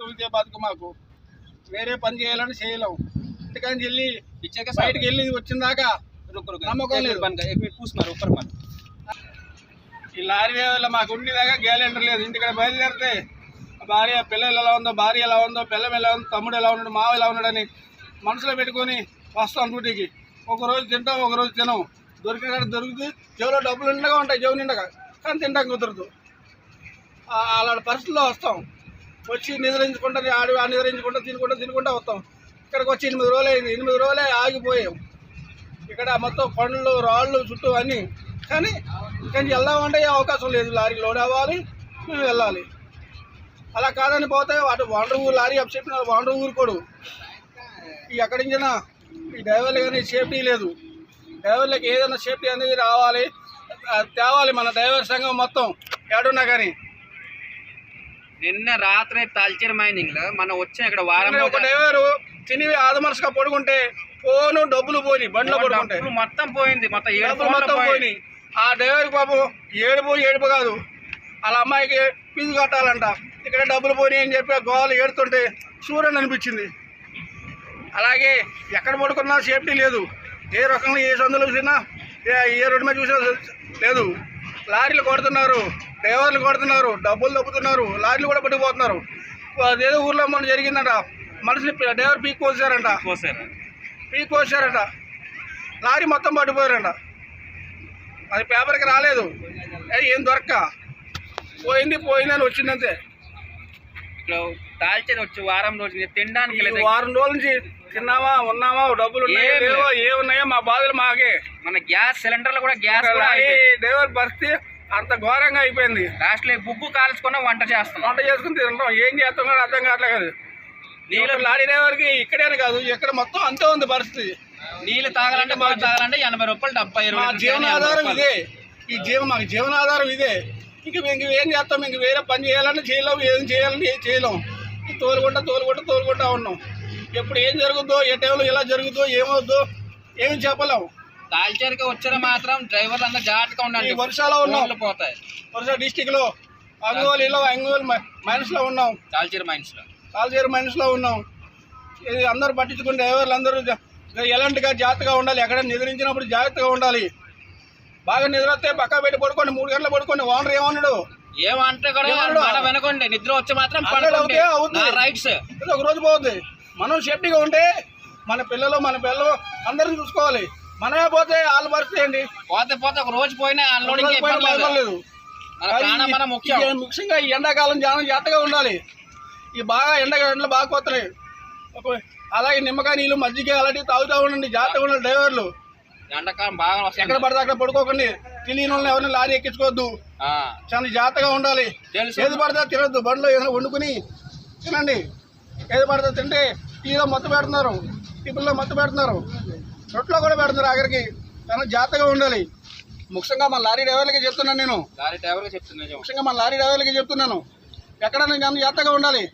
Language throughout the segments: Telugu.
విద్యా బతుకు మాకు వేరే పని చేయాలని చేయలేం. ఇంటికాంచి వెళ్ళి బయటకు వెళ్ళి వచ్చిన దాకా నమ్మకం లేదు. ఈ లారీ వల్ల మాకు ఉండేదాకా గ్యారెంటీ లేదు. ఇంటికాడ బయలుదేరితే భార్య పిల్లలు ఎలా ఉందో, భార్య ఎలా ఉందో, పిల్లం ఎలా ఉందో, తమ్ముడు ఎలా ఉన్నాడు, మావ ఎలా ఉన్నాడని మనసులో పెట్టుకొని వస్తాం డ్యూటీకి. ఒకరోజు తింటాం, ఒకరోజు తినాం. దొరికిన దొరుకుతుంది. జేబులో డబ్బులు నిండగా ఉంటాయి, జేబు నిండగా, కానీ తింటాం కుదరదు. అలాంటి పరిస్థితుల్లో వస్తాం. వచ్చి నిద్రించుకుంటా నిద్రించుకుంటా తినుకుంటా వస్తాం. ఇక్కడికి వచ్చి 8 రోజులు అయింది. 8 రోజులే ఆగిపోయాం. ఇక్కడ మొత్తం పండ్లు రాళ్ళు చుట్టూ అన్నీ, కానీ ఇక్కడి నుంచి వెళ్దామంటే అవకాశం లేదు. లారీ లోడ్ అవ్వాలి, మేము వెళ్ళాలి. అలా కాదని పోతే అటు వాండ్ర ఊరు లారీ అప్ చెప్పిన వాండ్ర ఊరు కూడా ఈ ఎక్కడి నుంచైనా ఈ డ్రైవర్లు కానీ సేఫ్టీ లేదు. డ్రైవర్లకు ఏదైనా సేఫ్టీ అనేది రావాలి, తేవాలి. మన డ్రైవర్ సంఘం మొత్తం ఏడున్నా కానీ నిన్న రాత్రి తాల్చేరు మైనింగ్ లో మనం వచ్చాం. ఇక్కడ వారం ఒక డ్రైవరు తిని ఆదమర్శగా పడుకుంటే ఫోను డబ్బులు పోయి బండ్లో పడుకుంటే మొత్తం పోయింది, మొత్తం పోయినాయి. ఆ డ్రైవర్కి పాపం ఏడుపు కాదు, వాళ్ళ అమ్మాయికి ఫీజు కట్టాలంట. ఇక్కడ డబ్బులు పోయి అని చెప్పి గోవాలు ఏడుతుంటే చూడండి అనిపించింది. అలాగే ఎక్కడ పడుకున్నా సేఫ్టీ లేదు. ఏ రకంగా ఏ సందులో చూసినా ఏ రోడ్డు మీద చూసినా లేదు. లారీలు కొడుతున్నారు, డ్రైవర్లు కొడుతున్నారు, డబ్బులు దొబ్బుతున్నారు, లారీలు కూడా పట్టుకుపోతున్నారు. అదేదో ఊర్లో మొన్న జరిగిందంట, మనిషిని డ్రైవర్ పీక్ కోసారంట, లారీ మొత్తం పట్టుకుపోయారంట. అది పేపర్కి రాలేదు, ఏం దొరక్క పోయిందని వచ్చిందంతే. తాల్చేరు వచ్చి వారం రోజు తినడానికి వారం రోజుల నుంచి తిన్నామా ఉన్నామా, డబ్బులు ఏమున్నాయో మా బాధలు మాకే. మన గ్యాస్ సిలిండర్లు కూడా గ్యాస్ డ్రైవర్ పరిస్థితి అంత ఘోరంగా అయిపోయింది. లాస్ట్లో బుగ్గు కాల్చుకున్నా వంట చేసుకుని తింటాం. ఏం చేస్తాం కూడా అర్థం కావట్లేదు. నీళ్ళు లారీ డ్రైవర్కి ఇక్కడేనే కాదు, ఇక్కడ మొత్తం అంతే ఉంది పరిస్థితి. నీళ్ళు తాగాలంటే 80 రూపాయలు 70 జీవనాధారం ఇదే. మాకు జీవనాధారం ఇదే. ఇంక ఏం చేస్తాం? ఇంక వేరే పని చేయాలంటే చేయలేము, ఏం చేయాలంటే చేయలేం. తోలుకుంటా ఉన్నాం. ఎప్పుడు ఏం జరుగుద్దో, ఏ టైంలో ఎలా జరుగుద్దో ఏమవుద్దో ఏమి చెప్పలేము. తాల్చేరుకి వచ్చారు మాత్రం డ్రైవర్లు అందరూ జాగ్రత్తగా ఉండాలి. వర్షాలో ఉన్నాం, పోతాయి. వర్షా డిస్టిక్ లో అంగోలీలో మైన్స్ లో ఉన్నాం, తాల్చేరు మైన్స్ లో ఉన్నాం. ఇది అందరూ పట్టించుకుని డ్రైవర్లు అందరూ ఎలాంటిగా జాగ్రత్తగా ఉండాలి. ఎక్కడ నిద్రించినప్పుడు జాగ్రత్తగా ఉండాలి. బాగా నిద్రస్తే పక్క పెట్టి పడుకోండి, 3 గంటలు పడుకోండి. ఓనర్ ఏమన్నాడు ఏమంటే వెనకండి నిద్ర వచ్చి మాత్రం రైట్స్ ఒక రోజు పోతుంది. మనం సేఫ్టీగా ఉంటే మన పిల్లలు అందరిని చూసుకోవాలి. మనమే పోతే వాళ్ళ పరిస్థితి ఏంటి? పోతే ఒక రోజు పోయినా ముఖ్యంగా ఈ ఎండాకాలం జాగ్రత్తగా ఉండాలి. ఈ బాగా ఎండలు బాగా పోతున్నాయి. అలాగే నిమ్మకాయ నీళ్ళు, మజ్జిగ అలాంటివి తాగుతూ ఉండండి. జాగ్రత్తగా ఉండండి డ్రైవర్లు. ఎండాకాలం బాగా ఎక్కడ పడితే అక్కడ పడుకోకండి. తెలియని వాళ్ళని ఎవరిని లారీ ఎక్కించుకోవద్దు. చాలా జాగ్రత్తగా ఉండాలి. ఏది పడితే తినద్దు. బండ్లో ఏదైనా వండుకుని తినండి. ఏది పడితే తింటే టీలో మత్తు పెడుతున్నారు, టిఫిన్లో మత్తు పెడుతున్నారు, రొట్టెలో కూడా పెడుతున్నారు. ఆఖరికి చాలా జాగ్రత్తగా ఉండాలి. ముఖ్యంగా మన లారీ డ్రైవర్లకి చెప్తున్నాను నేను. ముఖ్యంగా మన లారీ డ్రైవర్లకి చెప్తున్నాను. ఎక్కడైనా చాలా జాగ్రత్తగా ఉండాలి.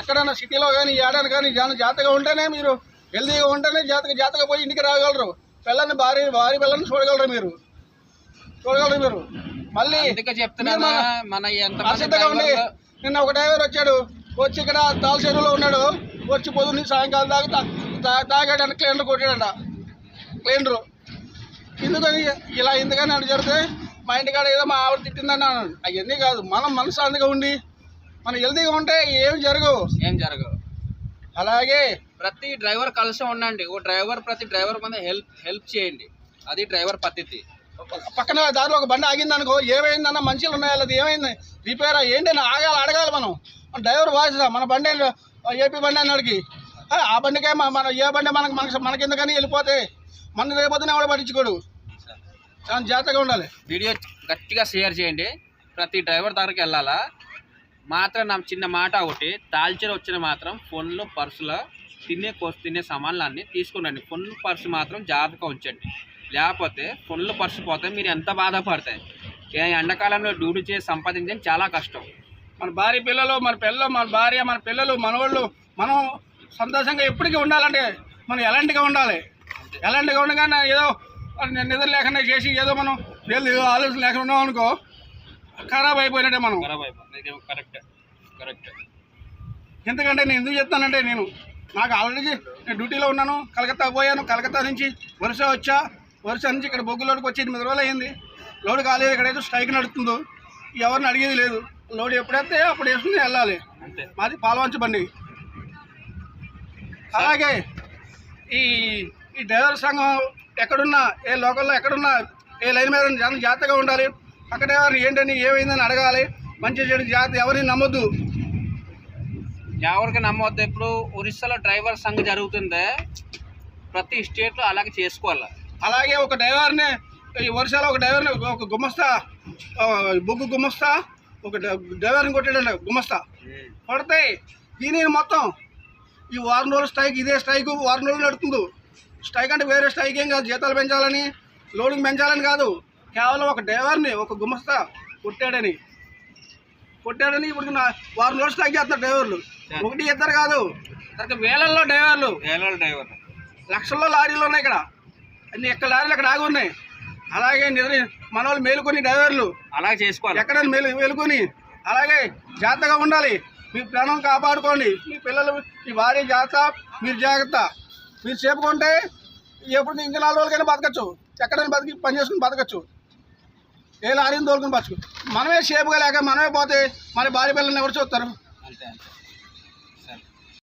ఎక్కడైనా సిటీలో కానీ ఏడాది కానీ చాలా జాగ్రత్తగా ఉంటేనే మీరు హెల్తీగా ఉంటేనే జాగ్రత్తగా పోయి ఇంటికి రాగలరు. పిల్లల్ని భారీ పిల్లల్ని చూడగలరు మీరు. మళ్ళీ అసిద్ధంగా ఉండి నిన్న ఒక డ్రైవర్ వచ్చాడు. వచ్చి ఇక్కడ తాల్చేరులో ఉన్నాడు. వచ్చి పొద్దున్న సాయంకాలం దాకా తాగాడని క్లీనర్ కొట్టాడంట. క్లీనరు ఎందుకని అటు జరిగితే మా ఇంటికాడ ఏదో మా ఆవిడ తిట్టిందని అన్నాడు. అవన్నీ కాదు, మనం మనశ్శాంతిగా ఉండి మనం హెల్తీగా ఉంటే ఏం జరగవు. అలాగే ప్రతి డ్రైవర్ కలిసి ఉండండి. ప్రతి డ్రైవర్ మీద హెల్ప్ చేయండి. అది డ్రైవర్ పద్ధతి. పక్కన దారిలో ఒక బండి ఆగిందనుకో, ఏమైందన్న మంచిలు ఉన్నాయా, అది ఏమైంది, రిపేరా ఏంటి అని అడగాలి మనం. డ్రైవర్ వాయిస్ మన బండి ఏపీ బండి అన్నాడికి ఆ బండికే మన ఏ బండి మనకెందుకని వెళ్ళిపోతే మన రేపొద్దున ఎవడ పట్టించుకోడు. చాలా జాగ్రత్తగా ఉండాలి. వీడియో గట్టిగా షేర్ చేయండి. ప్రతి డ్రైవర్ దగ్గరికి వెళ్ళాలా. మాత్రం నా చిన్న మాట ఒకటి, తాల్చేరు వచ్చిన మాత్రం ఫోన్లు పర్సులో తినే సామాన్లు అన్నీ తీసుకురండి. ఫోన్లు పర్సు మాత్రం జాగ్రత్తగా ఉంచండి. లేకపోతే ఫోన్లు పర్సు పోతే మీరు ఎంత బాధపడతాయి. ఎండాకాలంలో డ్యూటీ చేసి సంపాదించడం చాలా కష్టం. మన భార్య పిల్లలు, మన భార్య, మన పిల్లలు, మనవాళ్ళు మనం సంతోషంగా ఎప్పటికీ ఉండాలంటే మనం ఎలాంటిగా ఉండాలి. ఉండగానే ఏదో నిద్ర లేకుండా చేసి ఏదో మనం ఆలోచన లేకుండా ఉన్నాం అనుకో, ఖరాబ్ అయిపోయినట్టే మనం. కరెక్ట్ ఎందుకంటే నేను ఎందుకు చెప్తానంటే నాకు ఆల్రెడీ నేను డ్యూటీలో ఉన్నాను, కలకత్తా పోయాను, కలకత్తా నుంచి వరుస నుంచి ఇక్కడ బొగ్గు లోడ్కి వచ్చి 8 రోజులు అయింది. లోడ్ కాలేదు, ఇక్కడైతే స్ట్రైక్ నడుస్తుందో ఎవరిని అడిగేది లేదు. లోడ్ ఎప్పుడైతే అప్పుడు వేసుకుని వెళ్ళాలి. మాది పాలవంచ బండి. అలాగే ఈ డ్రైవర్ సంఘం ఎక్కడున్నా, ఏ లోకల్లో ఎక్కడున్నా, ఏ లైన్ మీద జాగ్రత్తగా ఉండాలి. పక్క డ్రైవర్ని ఏంటని ఏమైందని అడగాలి. మంచి చెడు జాగ్రత్త, ఎవరిని నమ్మొద్దు. ఎవరికి నమ్మవద్దు. ఇప్పుడు ఒరిస్సాలో డ్రైవర్ సంఘ జరుగుతుందే, ప్రతి స్టేట్లో అలాగే చేసుకోవాలి. అలాగే ఒక డ్రైవర్ని, ఈ వర్షాలు ఒక డ్రైవర్ని, ఒక గుమస్తా, బొగ్గు గుమస్తా ఒక డ్రైవర్ని కొట్టాడండి. గుమస్తా కొడితే దీని మొత్తం ఈ వారం రోజులు స్ట్రైక్, ఇదే స్ట్రైక్ వారం రోజులు నడుతుంది. స్ట్రైక్ అంటే వేరే స్ట్రైక్ ఏం కాదు, జీతాలు పెంచాలని, లోడింగ్ పెంచాలని కాదు. కేవలం ఒక డ్రైవర్ని, ఒక గుమస్తా కొట్టాడని ఇప్పుడు వారం రోజులు స్ట్రైక్ చేస్తున్నారు డ్రైవర్లు. 1-2 కాదు, వేలల్లో డ్రైవర్లు, లక్షల్లో లారీలు ఉన్నాయి. ఇక్కడ అన్ని ఎక్కడ లారీలు అక్కడ ఆగి ఉన్నాయి. అలాగే మన వాళ్ళు మేలుకొని డ్రైవర్లు అలాగే చేసుకోవాలి. ఎక్కడైనా మేలుకొని అలాగే జాగ్రత్తగా ఉండాలి. మీ ప్రాణం కాపాడుకోండి. మీ పిల్లలు, మీ భార్య జాగ్రత్త, మీరు జాగ్రత్త. మీరు చెప్పుకుంటే ఎప్పుడు ఇంకా 4 రోజులకైనా బతకచ్చు, ఎక్కడైనా బతికి పని చేసుకుని బతకచ్చు. ఏ లారీని తోలుకుని బతకచ్చు. మనమే సేపుగా లేక మనమే పోతే మన భార్య పిల్లల్ని ఎవరు చూస్తారు? అంతే.